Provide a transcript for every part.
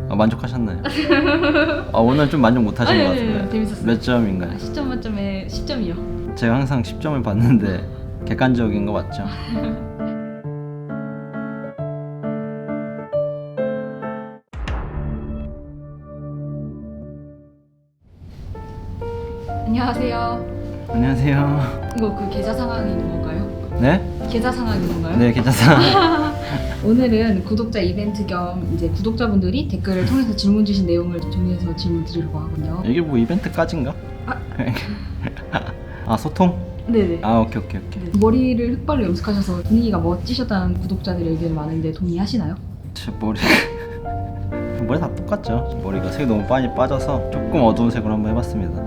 만족하셨나요? 오늘 좀 만족 못하신 것 같은데. 재밌었어요. 몇 점인가요? 10점 만점에 10점이요. 제가 항상 10점을 받는데 객관적인 거 맞죠? 안녕하세요. 안녕하세요. 이거 그 계좌 상황인 건가요? 네? 계좌 상황인 건가요? 네, 괜찮아. 오늘은 구독자 이벤트 겸 이제 구독자분들이 댓글을 통해서 질문 주신 내용을 정리해서 질문 드리려고 하거든요. 이게 뭐 이벤트까지인가? 소통? 네네. 오케이. 네. 머리를 흑발로 염색하셔서 분위기가 멋지셨다는 구독자들의 의견이 많은데 동의하시나요? 제 머리 다 똑같죠. 머리가 색이 너무 많이 빠져서 조금 어두운 색으로 한번 해봤습니다.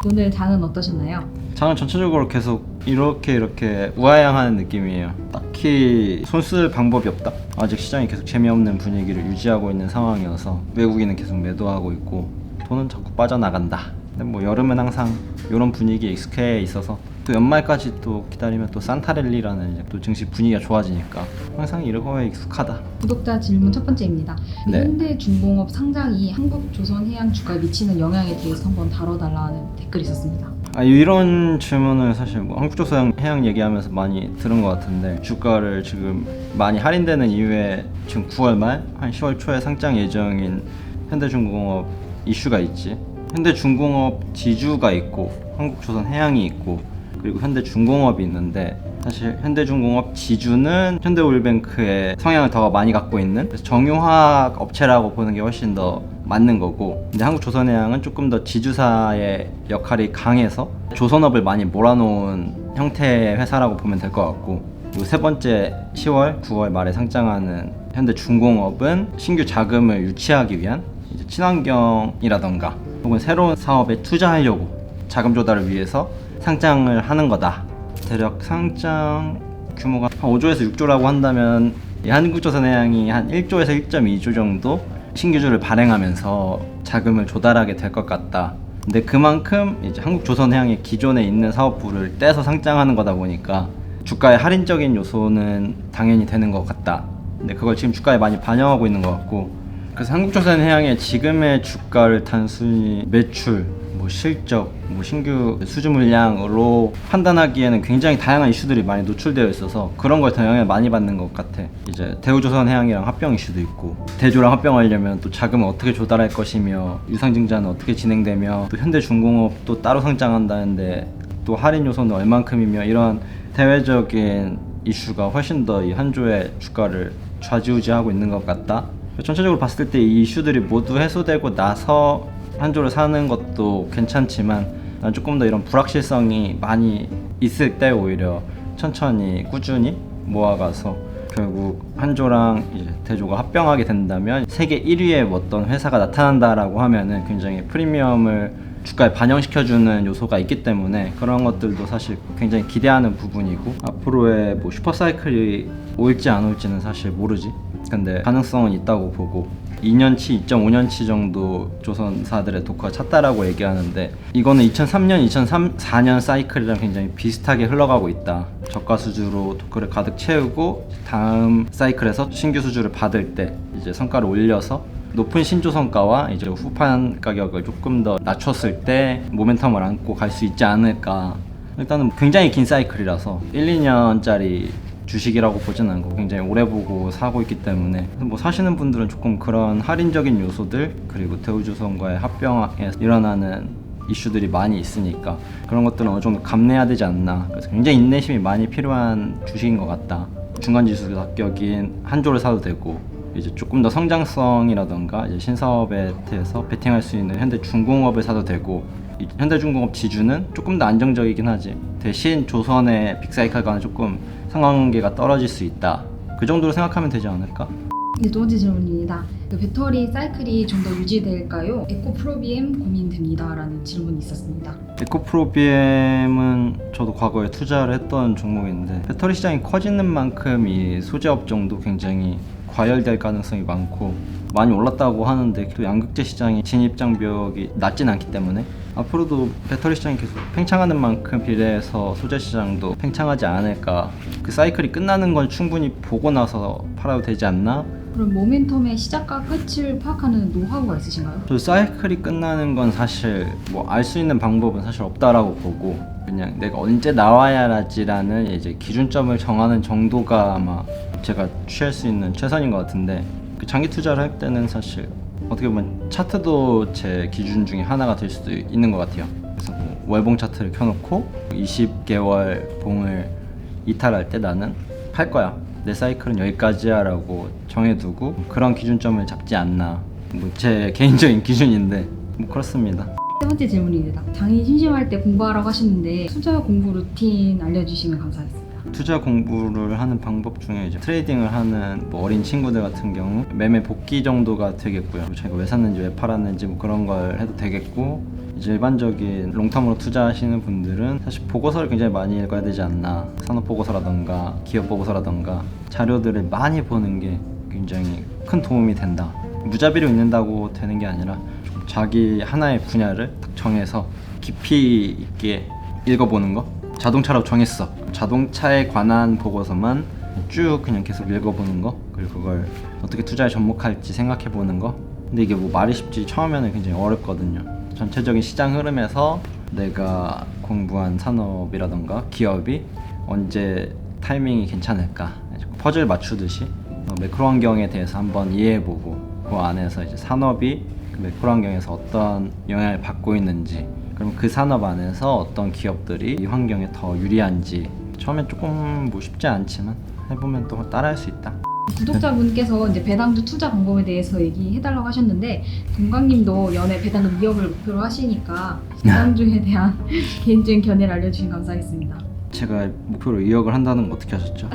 오늘 장은 어떠셨나요? 저는 전체적으로 계속 이렇게 우아향하는 느낌이에요. 딱히 손 쓸 방법이 없다. 아직 시장이 계속 재미없는 분위기를 유지하고 있는 상황이어서 외국인은 계속 매도하고 있고 돈은 자꾸 빠져나간다. 근데 뭐 여름은 항상 이런 분위기에 익숙해 있어서 또 연말까지 또 기다리면 또 산타랠리라는 이제 또 증시 분위기가 좋아지니까 항상 이런 거에 익숙하다. 구독자 질문 첫 번째입니다. 네. 현대중공업 상장이 한국조선해양 주가에 미치는 영향에 대해서 한번 다뤄달라는 댓글이 있었습니다. 이런 질문을 사실 뭐 한국조선해양 얘기하면서 많이 들은 것 같은데 주가를 지금 많이 할인되는 이후에 지금 9월 말 한 10월 초에 상장 예정인 현대중공업 이슈가 있지. 현대중공업 지주가 있고 한국조선해양이 있고 그리고 현대중공업이 있는데 사실 현대중공업 지주는 현대오일뱅크의 성향을 더 많이 갖고 있는 그래서 정유화학 업체라고 보는 게 훨씬 더 맞는 거고, 근데 한국조선해양은 조금 더 지주사의 역할이 강해서 조선업을 많이 몰아놓은 형태의 회사라고 보면 될 것 같고, 그리고 세 번째 10월, 9월 말에 상장하는 현대중공업은 신규 자금을 유치하기 위한 이제 친환경이라던가 혹은 새로운 사업에 투자하려고 자금 조달을 위해서 상장을 하는 거다. 대략 상장 규모가 한 5조에서 6조라고 한다면 한국조선해양이 한 1조에서 1.2조 정도 신규주를 발행하면서 자금을 조달하게 될 것 같다. 근데 그만큼 이제 한국조선해양의 기존에 있는 사업부를 떼서 상장하는 거다 보니까 주가의 할인적인 요소는 당연히 되는 것 같다. 근데 그걸 지금 주가에 많이 반영하고 있는 것 같고, 그래서 한국조선해양의 지금의 주가를 단순히 매출, 실적, 신규 수주 물량으로 판단하기에는 굉장히 다양한 이슈들이 많이 노출되어 있어서 그런 걸 더 영향을 많이 받는 것 같아. 이제 대우조선해양이랑 합병 이슈도 있고, 대조랑 합병하려면 또 자금을 어떻게 조달할 것이며 유상증자는 어떻게 진행되며 또 현대중공업도 따로 상장한다는데 또 할인 요소는 얼만큼이며, 이런 대외적인 이슈가 훨씬 더 이 한조의 주가를 좌지우지하고 있는 것 같다. 전체적으로 봤을 때 이 이슈들이 모두 해소되고 나서 한조를 사는 것도 괜찮지만 난 조금 더 이런 불확실성이 많이 있을 때 오히려 천천히 꾸준히 모아가서 결국 한조랑 이제 대조가 합병하게 된다면 세계 1위의 어떤 회사가 나타난다라고 하면은 굉장히 프리미엄을 주가에 반영시켜주는 요소가 있기 때문에 그런 것들도 사실 굉장히 기대하는 부분이고, 앞으로의 슈퍼사이클이 올지 안 올지는 사실 모르지. 근데 가능성은 있다고 보고, 2년치, 2.5년치 정도 조선사들의 도커가 찼다라고 얘기하는데 이거는 2003년, 2004년 사이클이랑 굉장히 비슷하게 흘러가고 있다. 저가 수주로 도커를 가득 채우고 다음 사이클에서 신규 수주를 받을 때 이제 성과를 올려서 높은 신조 성과와 이제 후판 가격을 조금 더 낮췄을 때 모멘텀을 안고 갈 수 있지 않을까. 일단은 굉장히 긴 사이클이라서 1, 2년짜리 주식이라고 보진 않고 굉장히 오래 보고 사고 있기 때문에 사시는 분들은 조금 그런 할인적인 요소들, 그리고 대우조선과의 합병에서 일어나는 이슈들이 많이 있으니까 그런 것들은 어느 정도 감내해야 되지 않나. 그래서 굉장히 인내심이 많이 필요한 주식인 것 같다. 중간지수 합격인 한조를 사도 되고, 이제 조금 더 성장성이라던가 이제 신사업에 대해서 베팅할 수 있는 현대중공업을 사도 되고, 현대중공업 지주는 조금 더 안정적이긴 하지. 대신 조선의 빅사이클과는 조금 상관관계가 떨어질 수 있다. 그 정도로 생각하면 되지 않을까? 네, 두 번째 질문입니다. 배터리 사이클이 좀 더 유지될까요? 에코프로비엠 고민됩니다 라는 질문이 있었습니다. 에코프로비엠은 저도 과거에 투자를 했던 종목인데 배터리 시장이 커지는 만큼 이 소재 업종도 굉장히 과열될 가능성이 많고 많이 올랐다고 하는데 또 양극재 시장이 진입 장벽이 낮진 않기 때문에 앞으로도 배터리 시장이 계속 팽창하는 만큼 비례해서 소재 시장도 팽창하지 않을까. 그 사이클이 끝나는 건 충분히 보고 나서 팔아도 되지 않나 그럼 모멘텀의 시작과 끝을 파악하는 노하우가 있으신가요? 저 사이클이 끝나는 건 사실 뭐 알 수 있는 방법은 사실 없다라고 보고, 그냥 내가 언제 나와야지라는 이제 기준점을 정하는 정도가 아마 제가 취할 수 있는 최선인 것 같은데, 그 장기 투자를 할 때는 사실 어떻게 보면 차트도 제 기준 중에 하나가 될 수도 있는 것 같아요. 그래서 뭐 월봉 차트를 켜놓고 20개월 봉을 이탈할 때 나는 팔 거야, 내 사이클은 여기까지야 라고 정해두고 그런 기준점을 잡지 않나, 뭐 제 개인적인 기준인데 뭐 그렇습니다. 세 번째 질문입니다. 장이 심심할 때 공부하라고 하시는데 투자 공부 루틴 알려주시면 감사하겠습니다. 투자 공부를 하는 방법 중에 이제 트레이딩을 하는 뭐 어린 친구들 같은 경우 매매 복귀 정도가 되겠고요. 자기가 왜 샀는지 왜 팔았는지 뭐 그런 걸 해도 되겠고, 이제 일반적인 롱텀으로 투자하시는 분들은 사실 보고서를 굉장히 많이 읽어야 되지 않나. 산업 보고서라던가 기업 보고서라던가 자료들을 많이 보는 게 굉장히 큰 도움이 된다. 무자비로 읽는다고 되는 게 아니라 좀 자기 하나의 분야를 딱 정해서 깊이 있게 읽어보는 거. 자동차로 정했어, 자동차에 관한 보고서만 쭉 그냥 계속 읽어보는 거, 그리고 그걸 어떻게 투자에 접목할지 생각해보는 거. 근데 이게 뭐 말이 쉽지 처음에는 굉장히 어렵거든요. 전체적인 시장 흐름에서 내가 공부한 산업이라던가 기업이 언제 타이밍이 괜찮을까, 퍼즐 맞추듯이 매크로 환경에 대해서 한번 이해해보고, 그 안에서 이제 산업이 그 매크로 환경에서 어떤 영향을 받고 있는지, 그럼 그 산업 안에서 어떤 기업들이 이 환경에 더 유리한지. 처음엔 조금 뭐 쉽지 않지만 해보면 또 따라할 수 있다. 구독자분께서 이제 배당주 투자 방법에 대해서 얘기해달라고 하셨는데, 동강님도 연애 배당금 2억을 목표로 하시니까 배당주에 대한 개인적인 견해를 알려주시면 감사하겠습니다. 제가 목표로 2억을 한다는 거 어떻게 하셨죠?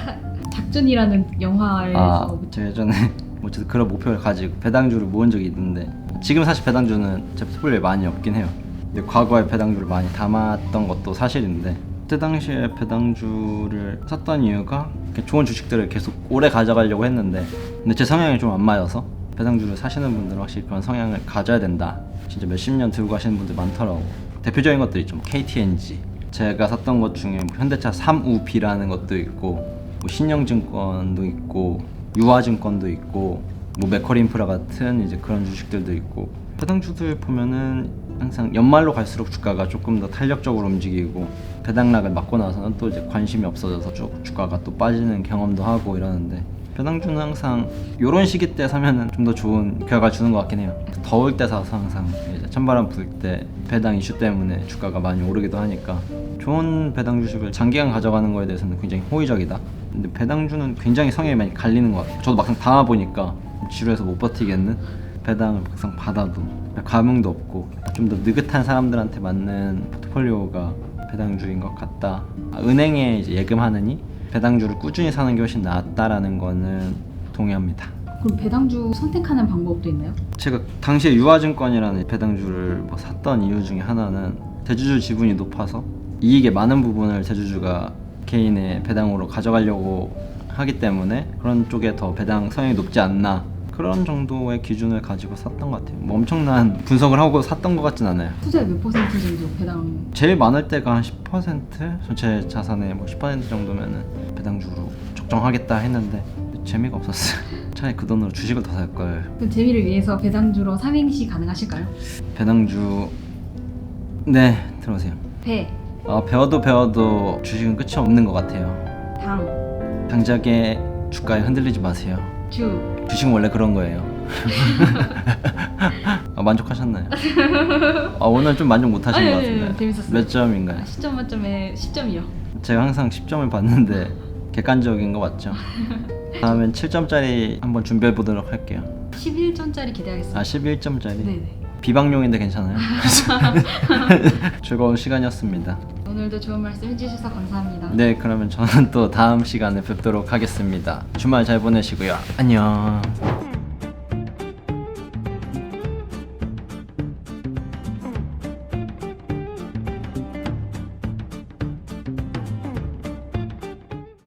작전이라는 영화에서 제가 예전에 어쨌든 그런 목표를 가지고 배당주를 모은 적이 있는데, 지금 사실 배당주는 제 포트폴리오에 많이 없긴 해요. 근데 과거에 배당주를 많이 담았던 것도 사실인데, 그때 당시에 배당주를 샀던 이유가 좋은 주식들을 계속 오래 가져가려고 했는데, 근데 제 성향이 좀 안 맞아서. 배당주를 사시는 분들은 확실히 그런 성향을 가져야 된다, 진짜 몇십 년 들고 가시는 분들 많더라고. 대표적인 것들 있죠. 뭐 KTNG, 제가 샀던 것 중에 뭐 현대차 3우B라는 것도 있고, 뭐 신영증권도 있고, 유화증권도 있고, 뭐 메커리인프라 같은 이제 그런 주식들도 있고. 배당주들 보면은 항상 연말로 갈수록 주가가 조금 더 탄력적으로 움직이고, 배당락을 맞고 나서는 또 이제 관심이 없어져서 쭉 주가가 또 빠지는 경험도 하고 이러는데, 배당주는 항상 요런 시기 때 사면은 좀 더 좋은 결과 주는 것 같긴 해요. 더울 때 사서 항상 이제 찬바람 불 때 배당 이슈 때문에 주가가 많이 오르기도 하니까, 좋은 배당 주식을 장기간 가져가는 거에 대해서는 굉장히 호의적이다. 근데 배당주는 굉장히 성향이 많이 갈리는 것 같아요. 저도 막상 담아보니까 지루해서 못 버티겠는, 배당을 막상 받아도 감흥도 없고 좀 더 느긋한 사람들한테 맞는 포트폴리오가 배당주인 것 같다. 은행에 이제 예금하느니 배당주를 꾸준히 사는 게 훨씬 낫다라는 거는 동의합니다. 그럼 배당주 선택하는 방법도 있나요? 제가 당시에 유화증권이라는 배당주를 뭐 샀던 이유 중에 하나는 대주주 지분이 높아서 이익의 많은 부분을 대주주가 개인의 배당으로 가져가려고 하기 때문에 그런 쪽에 더 배당 성향이 높지 않나, 그런 정도의 기준을 가지고 샀던 것 같아요. 뭐 엄청난 분석을 하고 샀던 것 같진 않아요. 투자의 몇 퍼센트 정도 배당? 제일 많을 때가 한 10%? 전체 자산의 뭐 10% 정도면은 배당주로 적정하겠다 했는데 재미가 없었어요. 차라리 그 돈으로 주식을 더 살 걸. 그 재미를 위해서 배당주로 삼행시 가능하실까요? 배당주, 네, 들어오세요. 배, 배워도 주식은 끝이 없는 것 같아요. 당, 당장에 주가에 흔들리지 마세요. 주식은 원래 그런 거예요. 만족하셨나요? 오늘 좀 만족 못 하신 것 같은데. 재밌었어요. 몇 점인가요? 10점 만점에 10점이요. 제가 항상 10점을 받는데 객관적인 거 맞죠? 다음엔 7점짜리 한번 준비해 보도록 할게요. 11점짜리 기대하겠습니다. 11점짜리? 네네. 비방용인데 괜찮아요? 즐거운 시간이었습니다. 오늘도 좋은 말씀 해주셔서 감사합니다. 네, 그러면 저는 또 다음 시간에 뵙도록 하겠습니다. 주말 잘 보내시고요. 안녕.